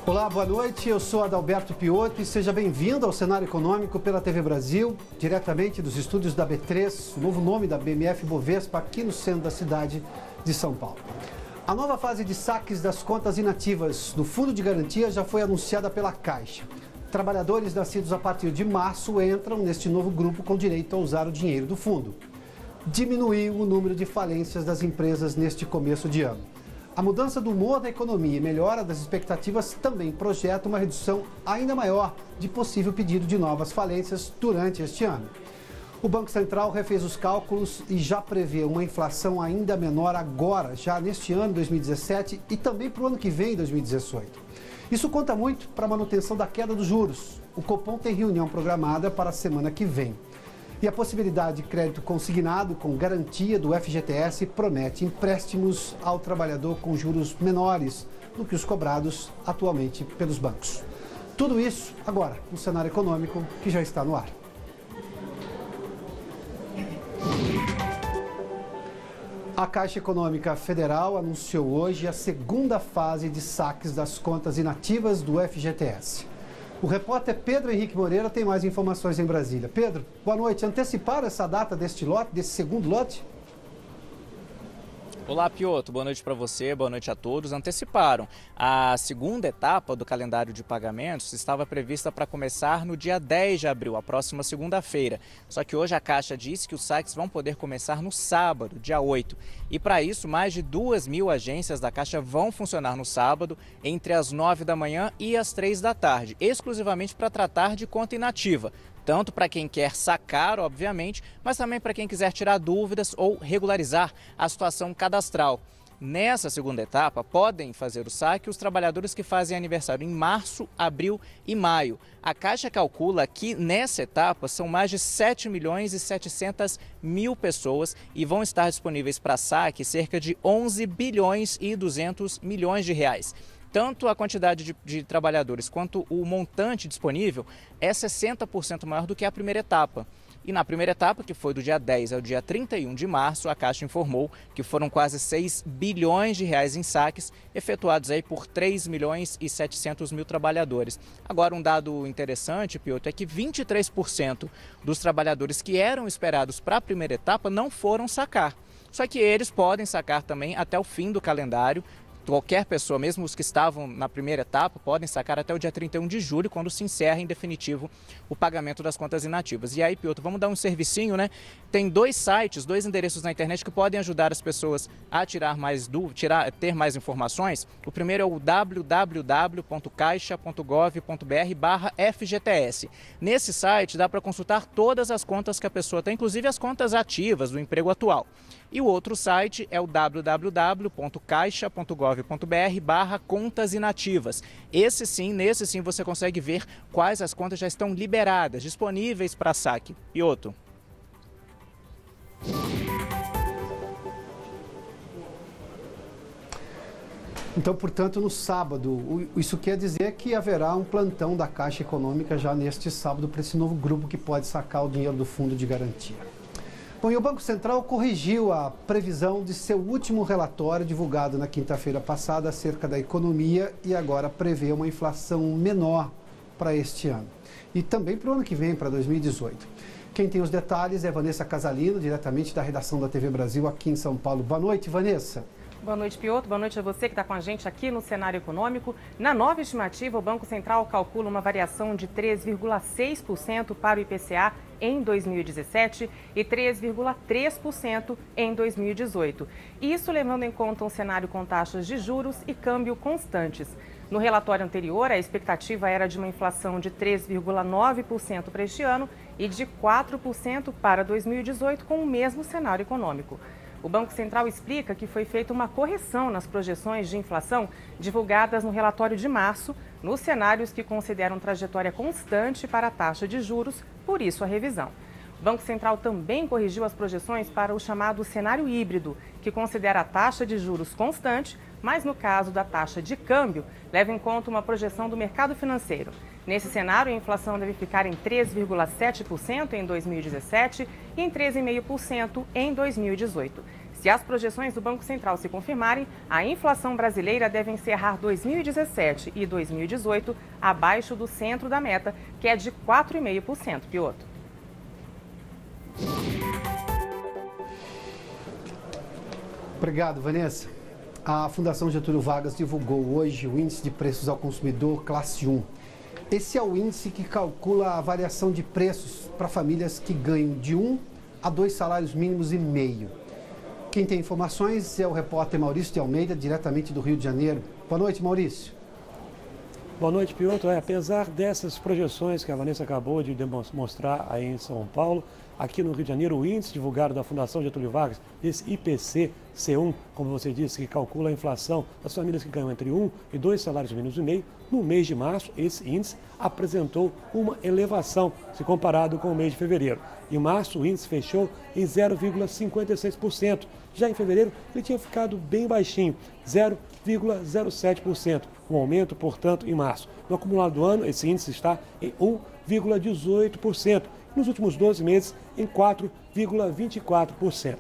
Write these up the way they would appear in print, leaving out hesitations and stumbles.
Olá, boa noite. Eu sou Adalberto Piotto e seja bem-vindo ao Cenário Econômico pela TV Brasil, diretamente dos estúdios da B3, o novo nome da BMF Bovespa, aqui no centro da cidade de São Paulo. A nova fase de saques das contas inativas do Fundo de Garantia já foi anunciada pela Caixa. Trabalhadores nascidos a partir de março entram neste novo grupo com direito a usar o dinheiro do fundo. Diminuiu o número de falências das empresas neste começo de ano. A mudança do humor da economia e melhora das expectativas também projeta uma redução ainda maior de possível pedido de novas falências durante este ano. O Banco Central refez os cálculos e já prevê uma inflação ainda menor agora, já neste ano, 2017, e também para o ano que vem, 2018. Isso conta muito para a manutenção da queda dos juros. O Copom tem reunião programada para a semana que vem. E a possibilidade de crédito consignado com garantia do FGTS promete empréstimos ao trabalhador com juros menores do que os cobrados atualmente pelos bancos. Tudo isso agora no cenário econômico que já está no ar. A Caixa Econômica Federal anunciou hoje a segunda fase de saques das contas inativas do FGTS. O repórter Pedro Henrique Moreira tem mais informações em Brasília. Pedro, boa noite. Anteciparam essa data deste lote, desse segundo lote? Olá, Piotto. Boa noite para você, boa noite a todos. Anteciparam. A segunda etapa do calendário de pagamentos estava prevista para começar no dia 10 de abril, a próxima segunda-feira. Só que hoje a Caixa disse que os saques vão poder começar no sábado, dia 8. E para isso, mais de 2.000 agências da Caixa vão funcionar no sábado, entre as 9 da manhã e as 3 da tarde, exclusivamente para tratar de conta inativa. Tanto para quem quer sacar, obviamente, mas também para quem quiser tirar dúvidas ou regularizar a situação cadastral. Nessa segunda etapa, podem fazer o saque os trabalhadores que fazem aniversário em março, abril e maio. A Caixa calcula que nessa etapa são mais de 7.700.000 pessoas e vão estar disponíveis para saque cerca de 11 bilhões e 200 milhões de reais. Tanto a quantidade de trabalhadores quanto o montante disponível é 60% maior do que a primeira etapa. E na primeira etapa, que foi do dia 10 ao dia 31 de março, a Caixa informou que foram quase 6 bilhões de reais em saques, efetuados aí por 3.700.000 trabalhadores. Agora, um dado interessante, Piotto, é que 23% dos trabalhadores que eram esperados para a primeira etapa não foram sacar. Só que eles podem sacar também até o fim do calendário. Qualquer pessoa, mesmo os que estavam na primeira etapa, podem sacar até o dia 31 de julho, quando se encerra em definitivo o pagamento das contas inativas. E aí, Piotto, vamos dar um servicinho, né? Tem 2 sites, 2 endereços na internet que podem ajudar as pessoas a ter mais informações. O primeiro é o www.caixa.gov.br/FGTS. Nesse site dá para consultar todas as contas que a pessoa tem, inclusive as contas ativas do emprego atual. E o outro site é o www.caixa.gov.br/contas inativas. Nesse sim você consegue ver quais as contas já estão liberadas, disponíveis para saque. Piotto. Então, portanto, no sábado, isso quer dizer que haverá um plantão da Caixa Econômica já neste sábado para esse novo grupo que pode sacar o dinheiro do Fundo de Garantia. Bom, e o Banco Central corrigiu a previsão de seu último relatório divulgado na quinta-feira passada acerca da economia e agora prevê uma inflação menor para este ano. E também para o ano que vem, para 2018. Quem tem os detalhes é Vanessa Casalino, diretamente da redação da TV Brasil aqui em São Paulo. Boa noite, Vanessa. Boa noite, Piotto. Boa noite a você que está com a gente aqui no cenário econômico. Na nova estimativa, o Banco Central calcula uma variação de 3,6% para o IPCA em 2017 e 3,3% em 2018. Isso levando em conta um cenário com taxas de juros e câmbio constantes. No relatório anterior, a expectativa era de uma inflação de 3,9% para este ano e de 4% para 2018, com o mesmo cenário econômico. O Banco Central explica que foi feita uma correção nas projeções de inflação divulgadas no relatório de março, nos cenários que consideram trajetória constante para a taxa de juros, por isso a revisão. O Banco Central também corrigiu as projeções para o chamado cenário híbrido, que considera a taxa de juros constante, mas no caso da taxa de câmbio, leva em conta uma projeção do mercado financeiro. Nesse cenário, a inflação deve ficar em 3,7% em 2017 e em 13,5% em 2018. Se as projeções do Banco Central se confirmarem, a inflação brasileira deve encerrar 2017 e 2018 abaixo do centro da meta, que é de 4,5%. Piotr. Obrigado, Vanessa. A Fundação Getúlio Vargas divulgou hoje o Índice de Preços ao Consumidor Classe 1. Esse é o índice que calcula a variação de preços para famílias que ganham de 1 a 2 salários mínimos e meio. Quem tem informações é o repórter Maurício de Almeida, diretamente do Rio de Janeiro. Boa noite, Maurício. Boa noite, Piotr. Apesar dessas projeções que a Vanessa acabou de demonstrar aí em São Paulo, aqui no Rio de Janeiro, o índice divulgado da Fundação Getúlio Vargas, esse IPC-C1, como você disse, que calcula a inflação das famílias que ganham entre 1 e 2 salários mínimos e meio, no mês de março, esse índice apresentou uma elevação, se comparado com o mês de fevereiro. Em março, o índice fechou em 0,56%. Já em fevereiro, ele tinha ficado bem baixinho, 0,07%. Um aumento, portanto, em março. No acumulado do ano, esse índice está em 1,18%. Nos últimos 12 meses, em 4,24%.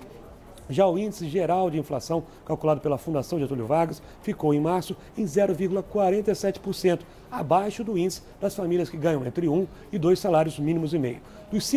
Já o índice geral de inflação, calculado pela Fundação Getúlio Vargas, ficou em março em 0,47%, abaixo do índice das famílias que ganham entre 1 e 2 salários mínimos e meio. Dos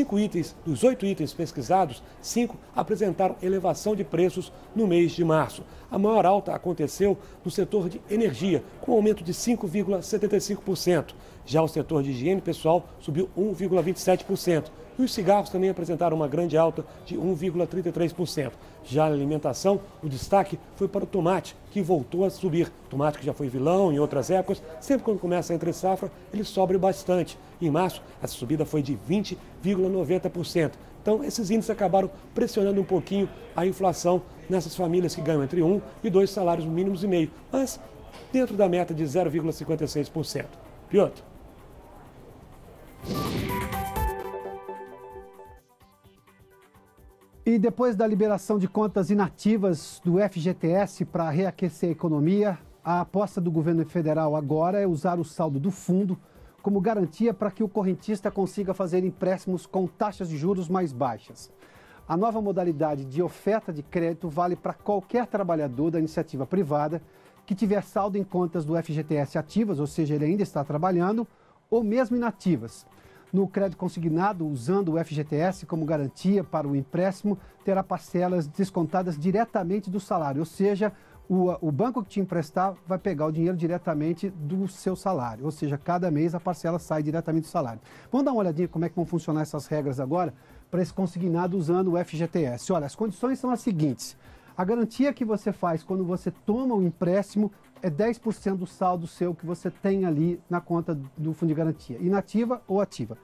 8 itens pesquisados, 5 apresentaram elevação de preços no mês de março. A maior alta aconteceu no setor de energia, com aumento de 5,75%. Já o setor de higiene pessoal subiu 1,27%. E os cigarros também apresentaram uma grande alta de 1,33%. Já na alimentação, o destaque foi para o tomate, que voltou a subir. Tomate que já foi vilão em outras épocas, sempre quando começa a entre safra, ele sobe bastante. Em março, essa subida foi de 20,90%. Então, esses índices acabaram pressionando um pouquinho a inflação nessas famílias que ganham entre 1 e 2 salários mínimos e meio, mas dentro da meta de 0,56%. Piotr. E depois da liberação de contas inativas do FGTS para reaquecer a economia, a aposta do governo federal agora é usar o saldo do fundo como garantia para que o correntista consiga fazer empréstimos com taxas de juros mais baixas. A nova modalidade de oferta de crédito vale para qualquer trabalhador da iniciativa privada que tiver saldo em contas do FGTS ativas, ou seja, ele ainda está trabalhando, ou mesmo inativas. No crédito consignado, usando o FGTS como garantia para o empréstimo, terá parcelas descontadas diretamente do salário, ou seja, o banco que te emprestar vai pegar o dinheiro diretamente do seu salário, ou seja, cada mês a parcela sai diretamente do salário. Vamos dar uma olhadinha como é que vão funcionar essas regras agora para esse consignado usando o FGTS. Olha, as condições são as seguintes. A garantia que você faz quando você toma o empréstimo é 10% do saldo seu que você tem ali na conta do fundo de garantia, inativa ou ativa.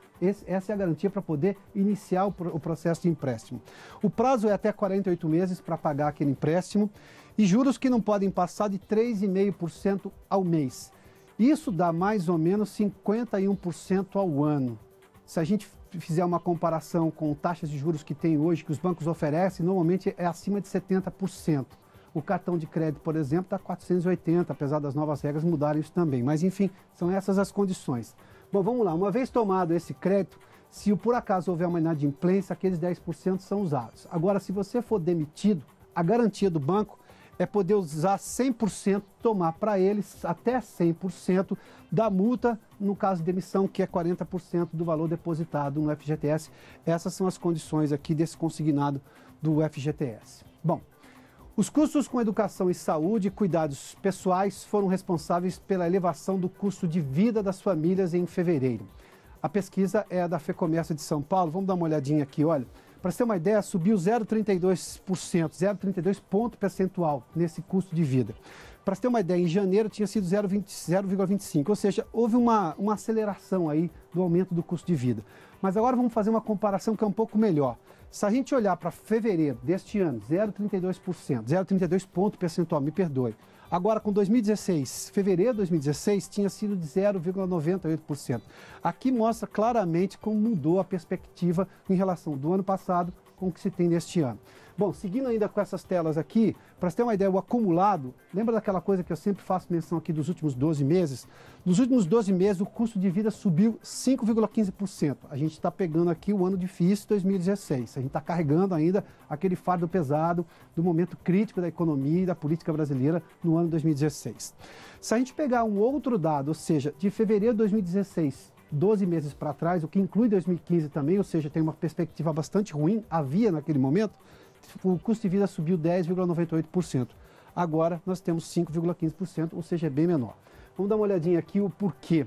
Essa é a garantia para poder iniciar o processo de empréstimo. O prazo é até 48 meses para pagar aquele empréstimo e juros que não podem passar de 3,5% ao mês. Isso dá mais ou menos 51% ao ano. Se a gente fizer uma comparação com taxas de juros que tem hoje, que os bancos oferecem, normalmente é acima de 70%. O cartão de crédito, por exemplo, está 480, apesar das novas regras mudarem isso também. Mas, enfim, são essas as condições. Bom, vamos lá. Uma vez tomado esse crédito, se por acaso houver uma inadimplência, aqueles 10% são usados. Agora, se você for demitido, a garantia do banco é poder usar 100%, tomar para eles até 100% da multa, no caso de demissão, que é 40% do valor depositado no FGTS. Essas são as condições aqui desse consignado do FGTS. Bom, os custos com educação e saúde e cuidados pessoais foram responsáveis pela elevação do custo de vida das famílias em fevereiro. A pesquisa é da FEComércio de São Paulo. Vamos dar uma olhadinha aqui, olha. Para você ter uma ideia, subiu 0,32%, 0,32 ponto percentual nesse custo de vida. Para você ter uma ideia, em janeiro tinha sido 0,25, ou seja, houve uma aceleração aí do aumento do custo de vida. Mas agora vamos fazer uma comparação que é um pouco melhor. Se a gente olhar para fevereiro deste ano, 0,32%, 0,32 ponto percentual, me perdoe. Agora, com 2016, fevereiro de 2016, tinha sido de 0,98%. Aqui mostra claramente como mudou a perspectiva em relação do ano passado com o que se tem neste ano. Bom, seguindo ainda com essas telas aqui, para você ter uma ideia, o acumulado, lembra daquela coisa que eu sempre faço menção aqui dos últimos 12 meses? Nos últimos 12 meses, o custo de vida subiu 5,15%. A gente está pegando aqui o ano difícil, 2016. A gente está carregando ainda aquele fardo pesado do momento crítico da economia e da política brasileira no ano 2016. Se a gente pegar um outro dado, ou seja, de fevereiro de 2016, 12 meses para trás, o que inclui 2015 também, ou seja, tem uma perspectiva bastante ruim, havia naquele momento, o custo de vida subiu 10,98%. Agora nós temos 5,15%, ou seja, é bem menor. Vamos dar uma olhadinha aqui o porquê.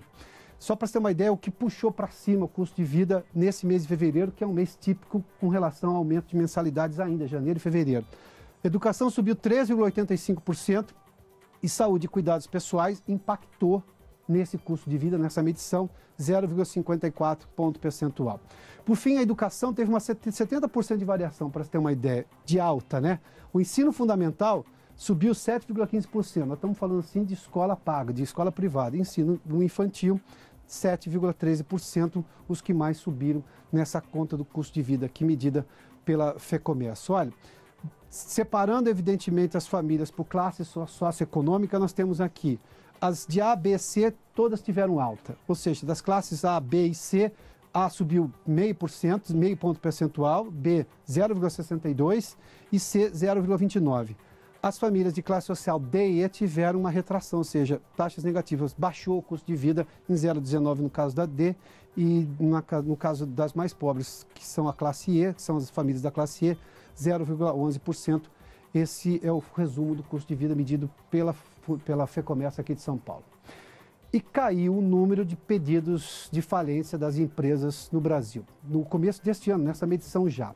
Só para você ter uma ideia, o que puxou para cima o custo de vida nesse mês de fevereiro, que é um mês típico com relação ao aumento de mensalidades ainda, janeiro e fevereiro. Educação subiu 13,85% e saúde e cuidados pessoais impactou nesse custo de vida, nessa medição, 0,54 ponto percentual. Por fim, a educação teve uma 70% de variação, para você ter uma ideia, de alta, né? O ensino fundamental subiu 7,15%. Nós estamos falando assim de escola paga, de escola privada. Ensino infantil, 7,13%, os que mais subiram nessa conta do custo de vida, aqui medida pela FEComércio. Olha, separando evidentemente as famílias por classe socioeconômica, nós temos aqui as de A, B, C, todas tiveram alta. Ou seja, das classes A, B e C, A subiu 0,5%, meio ponto percentual, B 0,62% e C 0,29%. As famílias de classe social D e E tiveram uma retração, ou seja, taxas negativas. Baixou o custo de vida em 0,19% no caso da D e no caso das mais pobres, que são a classe E, que são as famílias da classe E, 0,11%. Esse é o resumo do custo de vida medido pela FEComércio aqui de São Paulo. E caiu o número de pedidos de falência das empresas no Brasil. No começo deste ano, nessa medição já.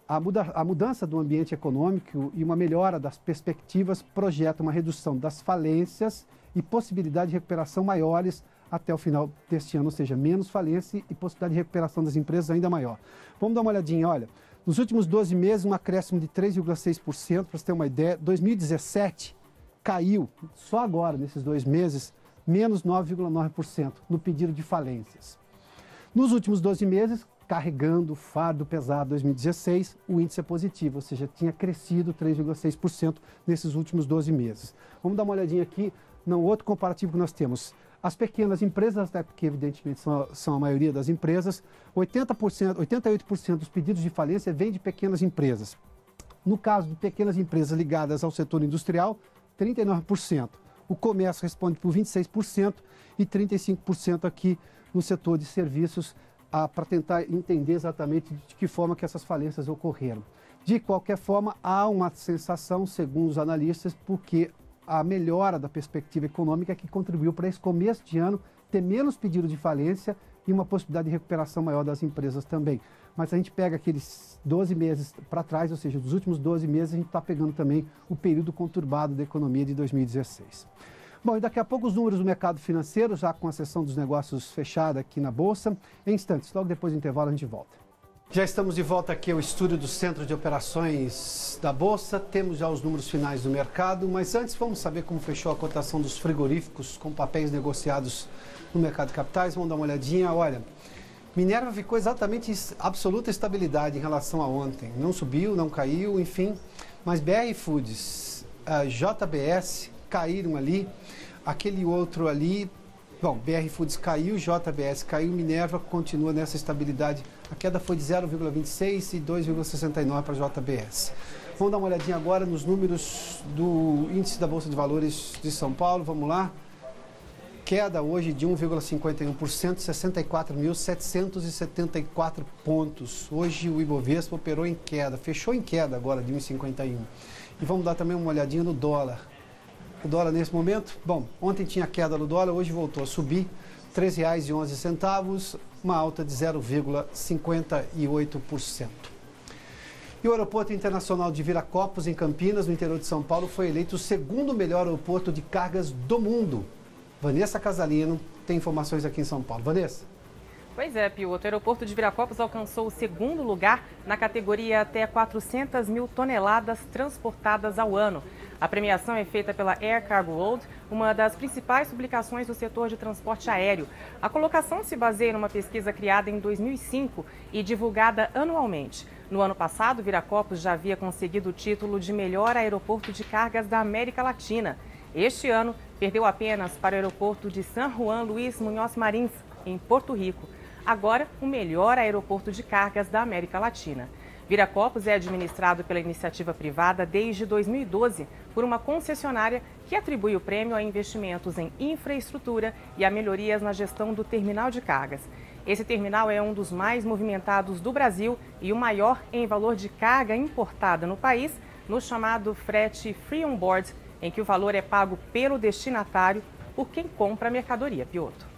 A mudança do ambiente econômico e uma melhora das perspectivas projeta uma redução das falências e possibilidade de recuperação maiores até o final deste ano, ou seja, menos falência e possibilidade de recuperação das empresas ainda maior. Vamos dar uma olhadinha, olha. Nos últimos 12 meses, um acréscimo de 3,6%, para você ter uma ideia. 2017 caiu, só agora, nesses 2 meses, menos 9,9% no pedido de falências. Nos últimos 12 meses, carregando o fardo pesado 2016, o índice é positivo, ou seja, tinha crescido 3,6% nesses últimos 12 meses. Vamos dar uma olhadinha aqui no outro comparativo que nós temos. As pequenas empresas, né, porque evidentemente são a maioria das empresas, 88% dos pedidos de falência vêm de pequenas empresas. No caso de pequenas empresas ligadas ao setor industrial, 39%. O comércio responde por 26% e 35% aqui no setor de serviços, para tentar entender exatamente de que forma que essas falências ocorreram. De qualquer forma, há uma sensação, segundo os analistas, porque a melhora da perspectiva econômica que contribuiu para esse começo de ano ter menos pedido de falência e uma possibilidade de recuperação maior das empresas também. Mas a gente pega aqueles 12 meses para trás, ou seja, dos últimos 12 meses, a gente está pegando também o período conturbado da economia de 2016. Bom, e daqui a pouco os números do mercado financeiro, já com a sessão dos negócios fechada aqui na Bolsa. Em instantes, logo depois do intervalo a gente volta. Já estamos de volta aqui ao estúdio do Centro de Operações da Bolsa. Temos já os números finais do mercado, mas antes vamos saber como fechou a cotação dos frigoríficos com papéis negociados no mercado de capitais. Vamos dar uma olhadinha. Olha, Minerva ficou exatamente em absoluta estabilidade em relação a ontem. Não subiu, não caiu, enfim. Mas BR Foods, a JBS caíram ali. Aquele outro ali... Bom, BR Foods caiu, JBS caiu, Minerva continua nessa estabilidade. A queda foi de 0,26 e 2,69 para a JBS. Vamos dar uma olhadinha agora nos números do índice da Bolsa de Valores de São Paulo. Vamos lá. Queda hoje de 1,51%, 64.774 pontos. Hoje o Ibovespa operou em queda, fechou em queda agora de 1,51. E vamos dar também uma olhadinha no dólar. O dólar nesse momento, bom, ontem tinha queda no dólar, hoje voltou a subir, R$ 3,11, uma alta de 0,58%. E o Aeroporto Internacional de Viracopos, em Campinas, no interior de São Paulo, foi eleito o segundo melhor aeroporto de cargas do mundo. Vanessa Casalino tem informações aqui em São Paulo. Vanessa? Pois é, Piotr. O aeroporto de Viracopos alcançou o segundo lugar na categoria até 400 mil toneladas transportadas ao ano. A premiação é feita pela Air Cargo World, uma das principais publicações do setor de transporte aéreo. A colocação se baseia numa pesquisa criada em 2005 e divulgada anualmente. No ano passado, Viracopos já havia conseguido o título de melhor aeroporto de cargas da América Latina. Este ano, perdeu apenas para o aeroporto de San Juan Luis Muñoz Marins, em Porto Rico. Agora, o melhor aeroporto de cargas da América Latina. Viracopos é administrado pela iniciativa privada desde 2012 por uma concessionária que atribui o prêmio a investimentos em infraestrutura e a melhorias na gestão do terminal de cargas. Esse terminal é um dos mais movimentados do Brasil e o maior em valor de carga importada no país, no chamado frete Free On Board, em que o valor é pago pelo destinatário por quem compra a mercadoria, Piotr.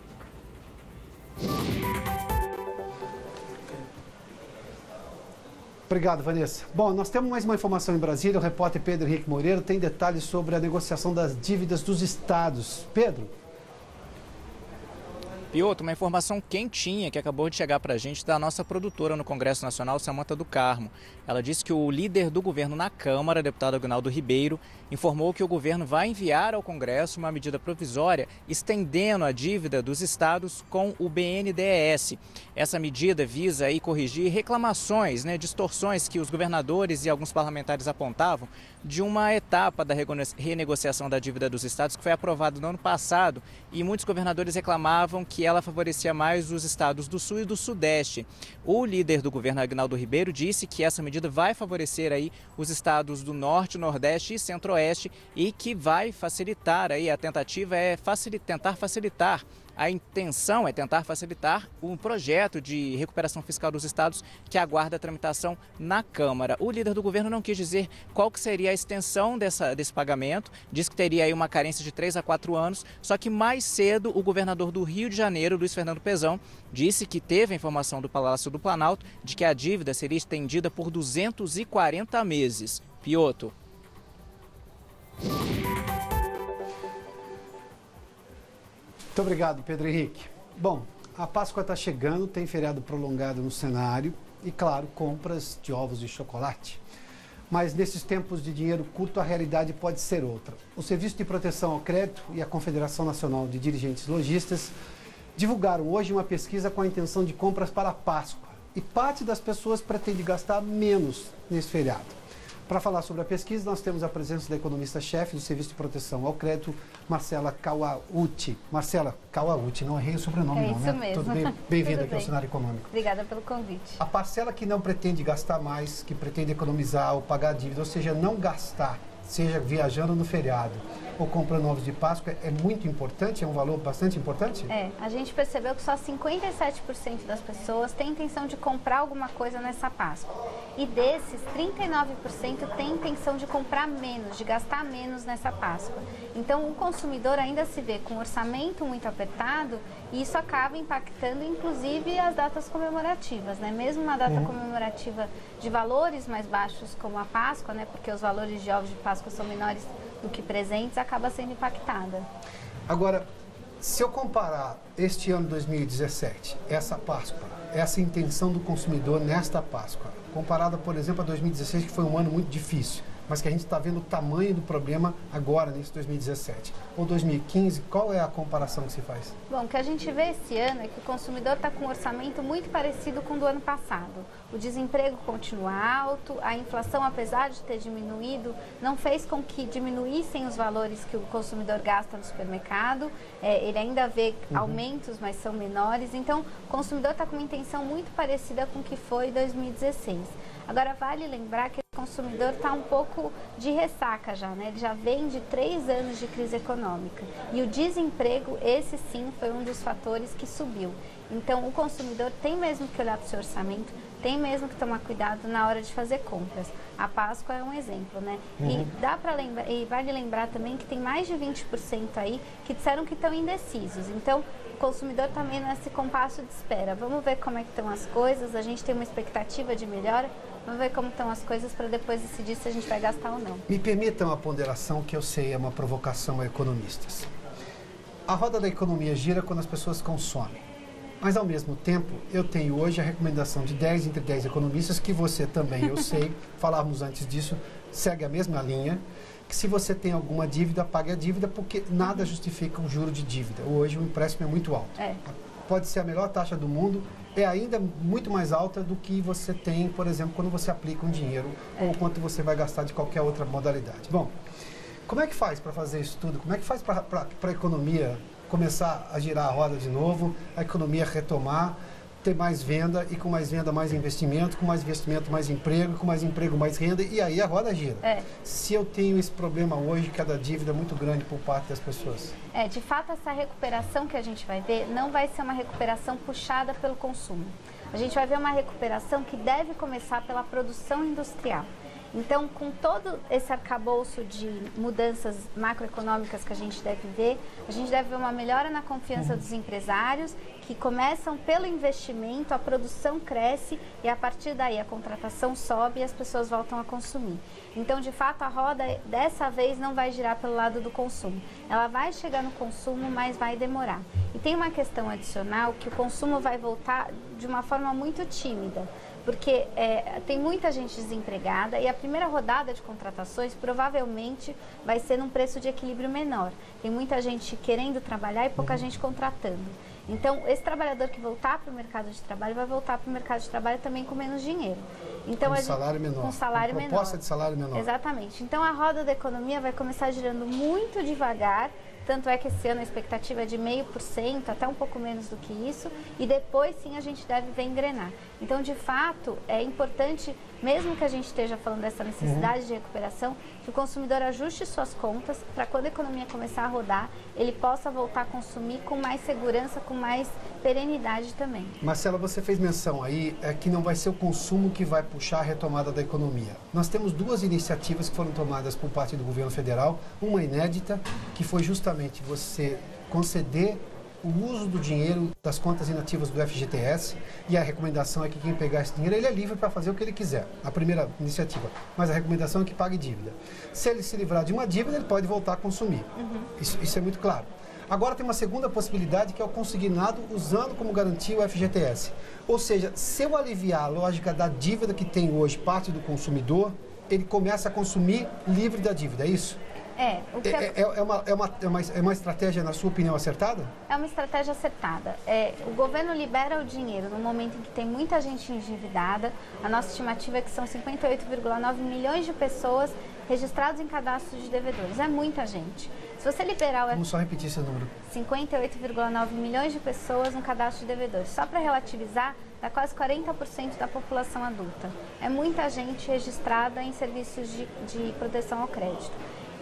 Obrigado, Vanessa. Bom, nós temos mais uma informação em Brasília. O repórter Pedro Henrique Moreira tem detalhes sobre a negociação das dívidas dos estados. Pedro? Piotr, uma informação quentinha que acabou de chegar para a gente da nossa produtora no Congresso Nacional, Samanta do Carmo. Ela disse que o líder do governo na Câmara, deputado Aguinaldo Ribeiro, informou que o governo vai enviar ao Congresso uma medida provisória estendendo a dívida dos estados com o BNDES. Essa medida visa aí corrigir reclamações, distorções que os governadores e alguns parlamentares apontavam de uma etapa da renegociação da dívida dos estados que foi aprovada no ano passado e muitos governadores reclamavam que ela favorecia mais os estados do Sul e do Sudeste. O líder do governo, Aguinaldo Ribeiro, disse que essa medida vai favorecer aí os estados do Norte, Nordeste e Centro-Oeste e que vai facilitar aí, a tentativa é tentar facilitar. A intenção é tentar facilitar um projeto de recuperação fiscal dos estados que aguarda a tramitação na Câmara. O líder do governo não quis dizer qual que seria a extensão desse pagamento, disse que teria aí uma carência de 3 a 4 anos, só que mais cedo o governador do Rio de Janeiro, Luiz Fernando Pezão, disse que teve a informação do Palácio do Planalto de que a dívida seria estendida por 240 meses. Piotr. Muito obrigado, Pedro Henrique. Bom, a Páscoa está chegando, tem feriado prolongado no cenário e, claro, compras de ovos e chocolate. Mas nesses tempos de dinheiro curto, a realidade pode ser outra. O Serviço de Proteção ao Crédito e a Confederação Nacional de Dirigentes Lojistas divulgaram hoje uma pesquisa com a intenção de compras para a Páscoa. E parte das pessoas pretende gastar menos nesse feriado. Para falar sobre a pesquisa, nós temos a presença da economista-chefe do Serviço de Proteção ao Crédito, Marcela Kawauchi. Marcela Kawauchi, não errei o sobrenome não, né? Isso mesmo. Tudo bem? Bem-vinda aqui ao Cenário Econômico. Obrigada pelo convite. A parcela que não pretende gastar mais, que pretende economizar ou pagar dívida, ou seja, não gastar, seja viajando no feriado ou comprando ovos de Páscoa, é muito importante? É um valor bastante importante? A gente percebeu que só 57% das pessoas têm intenção de comprar alguma coisa nessa Páscoa. E desses, 39% têm intenção de comprar menos, de gastar menos nessa Páscoa. Então, o consumidor ainda se vê com um orçamento muito apertado e isso acaba impactando, inclusive, as datas comemorativas, né? Mesmo uma data comemorativa de valores mais baixos, como a Páscoa, né? Porque os valores de ovos de Páscoa são menores do que presentes, acaba sendo impactada. Agora, se eu comparar este ano 2017, essa Páscoa, essa intenção do consumidor nesta Páscoa, comparada, por exemplo, a 2016, que foi um ano muito difícil, mas que a gente está vendo o tamanho do problema agora, nesse 2017. Ou 2015, qual é a comparação que se faz? Bom, o que a gente vê esse ano é que o consumidor está com um orçamento muito parecido com o do ano passado. O desemprego continua alto, a inflação, apesar de ter diminuído, não fez com que diminuíssem os valores que o consumidor gasta no supermercado. Ele ainda vê aumentos, mas são menores. Então, o consumidor está com uma intenção muito parecida com o que foi em 2016. Agora, vale lembrar que o consumidor está um pouco de ressaca já, né? Ele já vem de 3 anos de crise econômica. E o desemprego, esse sim, foi um dos fatores que subiu. Então, o consumidor tem mesmo que olhar para o seu orçamento, tem mesmo que tomar cuidado na hora de fazer compras. A Páscoa é um exemplo, né? E dá para lembrar, e vale lembrar também que tem mais de 20% aí que disseram que estão indecisos. Então, o consumidor também nesse compasso de espera. Vamos ver como é que estão as coisas, a gente tem uma expectativa de melhora, vamos ver como estão as coisas para depois decidir se a gente vai gastar ou não. Me permita uma ponderação que eu sei é uma provocação a economistas. A roda da economia gira quando as pessoas consomem. Mas, ao mesmo tempo, eu tenho hoje a recomendação de 10 entre 10 economistas, que você também, eu sei, falávamos antes disso, segue a mesma linha, que se você tem alguma dívida, pague a dívida, porque nada justifica um juro de dívida. Hoje o empréstimo é muito alto. Pode ser a melhor taxa do mundo, é ainda muito mais alta do que você tem, por exemplo, quando você aplica um dinheiro ou quanto você vai gastar de qualquer outra modalidade. Bom, como é que faz para fazer isso tudo? Como é que faz para a economia começar a girar a roda de novo, a economia retomar, ter mais venda e com mais venda mais investimento, com mais investimento mais emprego, com mais emprego mais renda e aí a roda gira. Se eu tenho esse problema hoje, que é da dívida muito grande por parte das pessoas. De fato, essa recuperação que a gente vai ver não vai ser uma recuperação puxada pelo consumo. A gente vai ver uma recuperação que deve começar pela produção industrial. Então, com todo esse arcabouço de mudanças macroeconômicas que a gente deve ver uma melhora na confiança dos empresários, que começam pelo investimento, a produção cresce e a partir daí a contratação sobe e as pessoas voltam a consumir. Então, de fato, a roda dessa vez não vai girar pelo lado do consumo. Ela vai chegar no consumo, mas vai demorar. E tem uma questão adicional que o consumo vai voltar de uma forma muito tímida. Porque tem muita gente desempregada e a primeira rodada de contratações provavelmente vai ser num preço de equilíbrio menor. Tem muita gente querendo trabalhar e pouca gente contratando. Então, esse trabalhador que voltar para o mercado de trabalho vai voltar para o mercado de trabalho também com menos dinheiro. Então, com salário menor. Com salário menor. Proposta de salário menor. Exatamente. Então, a roda da economia vai começar girando muito devagar. Tanto é que esse ano a expectativa é de 0,5%, até um pouco menos do que isso, e depois sim a gente deve ver engrenar. Então, de fato, é importante, mesmo que a gente esteja falando dessa necessidade de recuperação, que o consumidor ajuste suas contas para quando a economia começar a rodar, ele possa voltar a consumir com mais segurança, com mais perenidade também. Marcela, você fez menção aí que não vai ser o consumo que vai puxar a retomada da economia. Nós temos duas iniciativas que foram tomadas por parte do governo federal, uma inédita, que foi justamente você conceder o uso do dinheiro das contas inativas do FGTS, e a recomendação é que quem pegar esse dinheiro, ele é livre para fazer o que ele quiser, a primeira iniciativa, mas a recomendação é que pague dívida. Se ele se livrar de uma dívida, ele pode voltar a consumir. Isso é muito claro. Agora tem uma segunda possibilidade, que é o consignado usando como garantia o FGTS. Ou seja, se eu aliviar a lógica da dívida que tem hoje parte do consumidor, ele começa a consumir livre da dívida, é isso? É uma estratégia, na sua opinião, acertada? É uma estratégia acertada. O governo libera o dinheiro no momento em que tem muita gente endividada. A nossa estimativa é que são 58,9 milhões de pessoas registradas em cadastros de devedores. É muita gente. Se você liberar Vamos só repetir esse número. 58,9 milhões de pessoas no cadastro de devedores. Só para relativizar, dá quase 40% da população adulta. É muita gente registrada em serviços de proteção ao crédito.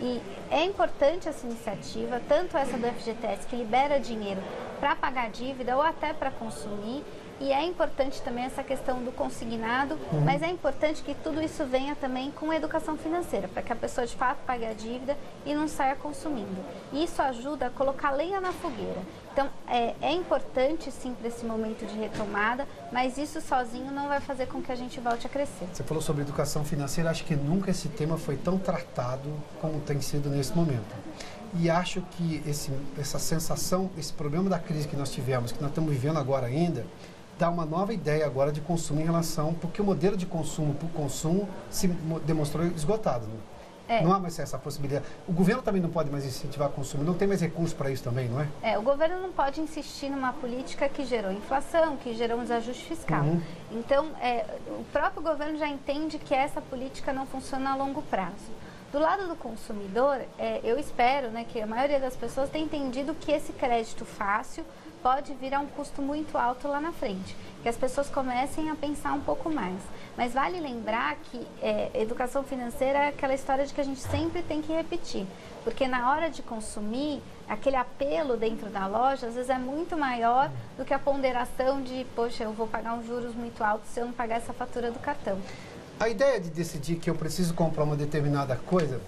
E é importante essa iniciativa, tanto essa do FGTS, que libera dinheiro para pagar dívida ou até para consumir, e é importante também essa questão do consignado, mas é importante que tudo isso venha também com educação financeira, para que a pessoa de fato pague a dívida e não saia consumindo. E isso ajuda a colocar lenha na fogueira. Então, é importante sim para esse momento de retomada, mas isso sozinho não vai fazer com que a gente volte a crescer. Você falou sobre educação financeira, acho que nunca esse tema foi tão tratado como tem sido nesse momento. E acho que essa sensação, esse problema da crise que nós tivemos, que nós estamos vivendo agora ainda, dá uma nova ideia agora de consumo em relação, porque o modelo de consumo por consumo se demonstrou esgotado. Né? Não há mais essa possibilidade. O governo também não pode mais incentivar o consumo, não tem mais recursos para isso também, não é? O governo não pode insistir numa política que gerou inflação, que gerou um desajuste fiscal. Então, o próprio governo já entende que essa política não funciona a longo prazo. Do lado do consumidor, eu espero, né, que a maioria das pessoas tenha entendido que esse crédito fácil pode vir a um custo muito alto lá na frente, que as pessoas comecem a pensar um pouco mais. Mas vale lembrar que educação financeira é aquela história de que a gente sempre tem que repetir, porque na hora de consumir, aquele apelo dentro da loja, às vezes é muito maior do que a ponderação de, poxa, eu vou pagar uns juros muito altos se eu não pagar essa fatura do cartão. A ideia de decidir que eu preciso comprar uma determinada coisa,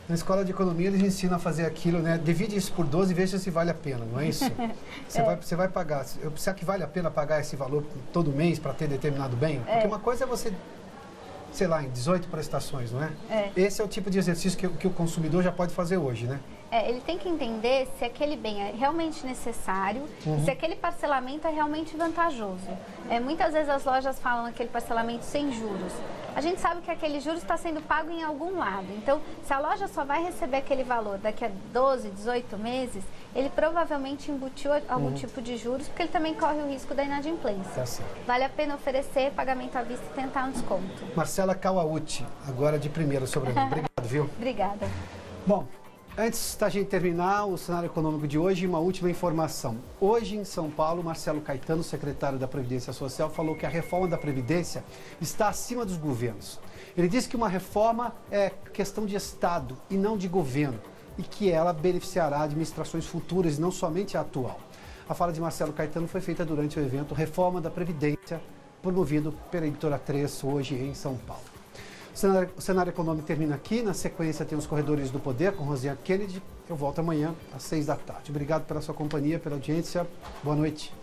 na escola de economia eles ensinam a fazer aquilo, né? Divide isso por 12 e veja se vale a pena, não é isso? Você vai pagar, será que vale a pena pagar esse valor todo mês para ter determinado bem? Porque uma coisa é você sei lá, em 18 prestações, não é? Esse é o tipo de exercício que o consumidor já pode fazer hoje, né? Ele tem que entender se aquele bem é realmente necessário, se aquele parcelamento é realmente vantajoso. Muitas vezes as lojas falam aquele parcelamento sem juros. A gente sabe que aquele juros está sendo pago em algum lado. Então, se a loja só vai receber aquele valor daqui a 12, 18 meses, ele provavelmente embutiu algum tipo de juros, porque ele também corre o risco da inadimplência. Tá certo. Vale a pena oferecer pagamento à vista e tentar um desconto. Marcela Kawauchi, agora de primeira sobrenome. Obrigado, viu? Obrigada. Bom, antes da gente terminar o cenário econômico de hoje, uma última informação. Hoje, em São Paulo, Marcelo Caetano, secretário da Previdência Social, falou que a reforma da Previdência está acima dos governos. Ele disse que uma reforma é questão de Estado e não de governo, e que ela beneficiará administrações futuras e não somente a atual. A fala de Marcelo Caetano foi feita durante o evento Reforma da Previdência, promovido pela Editora 3, hoje em São Paulo. O cenário econômico termina aqui. Na sequência tem os Corredores do Poder com Rosiane Kennedy. Eu volto amanhã às 6 da tarde. Obrigado pela sua companhia, pela audiência. Boa noite.